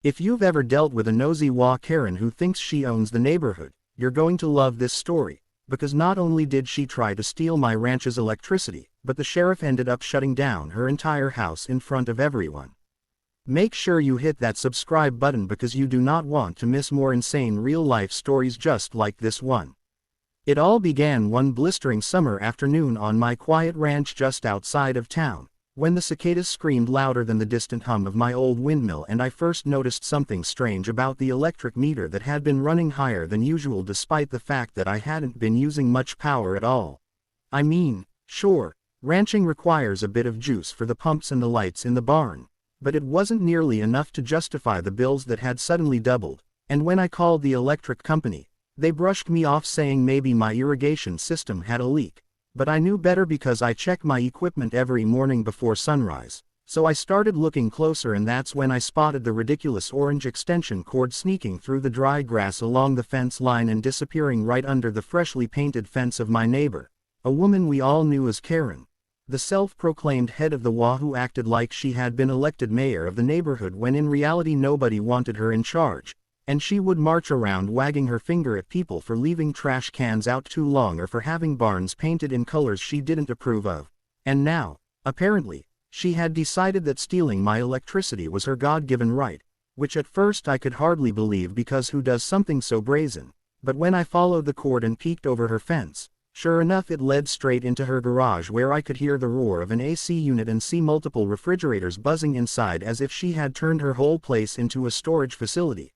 If you've ever dealt with a nosy HOA Karen who thinks she owns the neighborhood, you're going to love this story, because not only did she try to steal my ranch's electricity, but the sheriff ended up shutting down her entire house in front of everyone. Make sure you hit that subscribe button because you do not want to miss more insane real-life stories just like this one. It all began one blistering summer afternoon on my quiet ranch just outside of town, when the cicadas screamed louder than the distant hum of my old windmill, and I first noticed something strange about the electric meter that had been running higher than usual despite the fact that I hadn't been using much power at all. I mean, sure, ranching requires a bit of juice for the pumps and the lights in the barn, but it wasn't nearly enough to justify the bills that had suddenly doubled, and when I called the electric company, they brushed me off saying maybe my irrigation system had a leak. But I knew better because I check my equipment every morning before sunrise, so I started looking closer, and that's when I spotted the ridiculous orange extension cord sneaking through the dry grass along the fence line and disappearing right under the freshly painted fence of my neighbor, a woman we all knew as Karen, the self-proclaimed head of the HOA who acted like she had been elected mayor of the neighborhood when in reality nobody wanted her in charge. And she would march around wagging her finger at people for leaving trash cans out too long or for having barns painted in colors she didn't approve of. And now, apparently, she had decided that stealing my electricity was her God-given right, which at first I could hardly believe because who does something so brazen? But when I followed the cord and peeked over her fence, sure enough it led straight into her garage where I could hear the roar of an AC unit and see multiple refrigerators buzzing inside as if she had turned her whole place into a storage facility.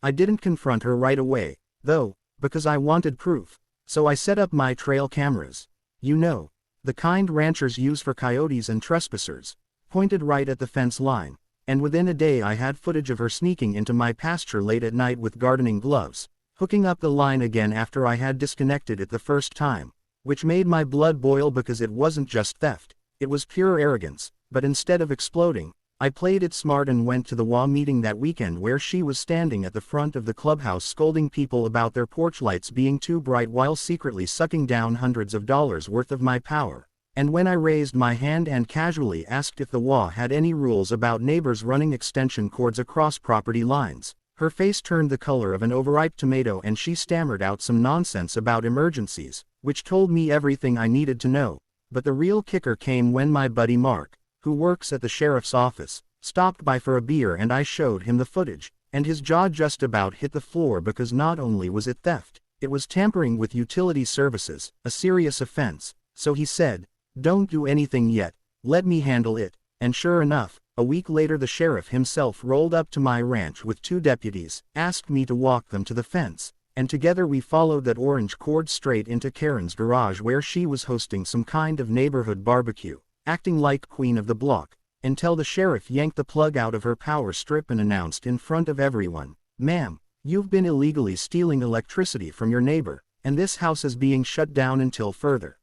I didn't confront her right away, though, because I wanted proof, so I set up my trail cameras. You know, the kind ranchers use for coyotes and trespassers, pointed right at the fence line, and within a day I had footage of her sneaking into my pasture late at night with gardening gloves, hooking up the line again after I had disconnected it the first time, which made my blood boil because it wasn't just theft, it was pure arrogance. But instead of exploding, I played it smart and went to the HOA meeting that weekend where she was standing at the front of the clubhouse scolding people about their porch lights being too bright while secretly sucking down hundreds of dollars worth of my power. And when I raised my hand and casually asked if the HOA had any rules about neighbors running extension cords across property lines, her face turned the color of an overripe tomato and she stammered out some nonsense about emergencies, which told me everything I needed to know. But the real kicker came when my buddy Mark, who works at the sheriff's office, stopped by for a beer and I showed him the footage, and his jaw just about hit the floor because not only was it theft, it was tampering with utility services, a serious offense. So he said, "Don't do anything yet, let me handle it." And sure enough, a week later the sheriff himself rolled up to my ranch with 2 deputies, asked me to walk them to the fence, and together we followed that orange cord straight into Karen's garage where she was hosting some kind of neighborhood barbecue, acting like queen of the block, until the sheriff yanked the plug out of her power strip and announced in front of everyone, "Ma'am, you've been illegally stealing electricity from your neighbor, and this house is being shut down until further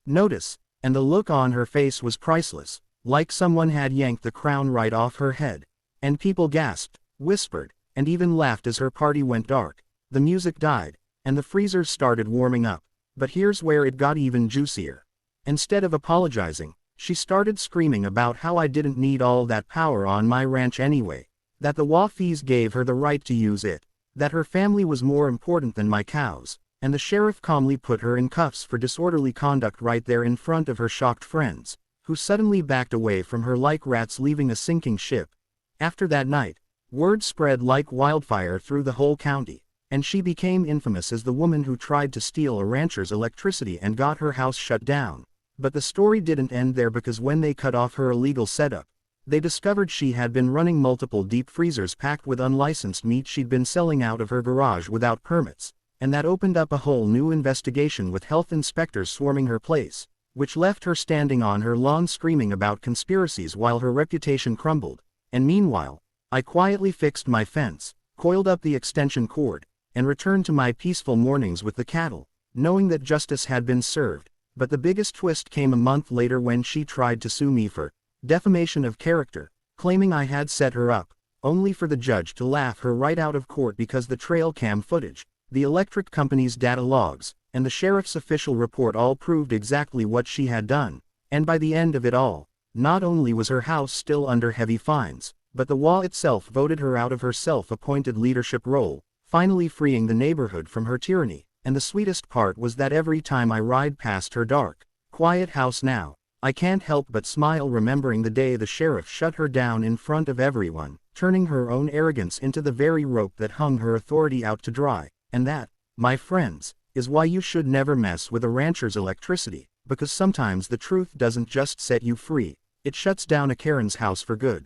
notice." And the look on her face was priceless, like someone had yanked the crown right off her head. And people gasped, whispered, and even laughed as her party went dark. The music died, and the freezers started warming up. But here's where it got even juicier. Instead of apologizing, she started screaming about how I didn't need all that power on my ranch anyway, that the HOA fees gave her the right to use it, that her family was more important than my cows, and the sheriff calmly put her in cuffs for disorderly conduct right there in front of her shocked friends, who suddenly backed away from her like rats leaving a sinking ship. After that night, word spread like wildfire through the whole county, and she became infamous as the woman who tried to steal a rancher's electricity and got her house shut down. But the story didn't end there because when they cut off her illegal setup, they discovered she had been running multiple deep freezers packed with unlicensed meat she'd been selling out of her garage without permits, and that opened up a whole new investigation with health inspectors swarming her place, which left her standing on her lawn screaming about conspiracies while her reputation crumbled. And meanwhile, I quietly fixed my fence, coiled up the extension cord, and returned to my peaceful mornings with the cattle, knowing that justice had been served. But the biggest twist came a month later when she tried to sue me for defamation of character, claiming I had set her up, only for the judge to laugh her right out of court because the trail cam footage, the electric company's data logs, and the sheriff's official report all proved exactly what she had done. And by the end of it all, not only was her house still under heavy fines, but the HOA itself voted her out of her self-appointed leadership role, finally freeing the neighborhood from her tyranny. And the sweetest part was that every time I ride past her dark, quiet house now, I can't help but smile remembering the day the sheriff shut her down in front of everyone, turning her own arrogance into the very rope that hung her authority out to dry. And that, my friends, is why you should never mess with a rancher's electricity, because sometimes the truth doesn't just set you free, it shuts down a Karen's house for good.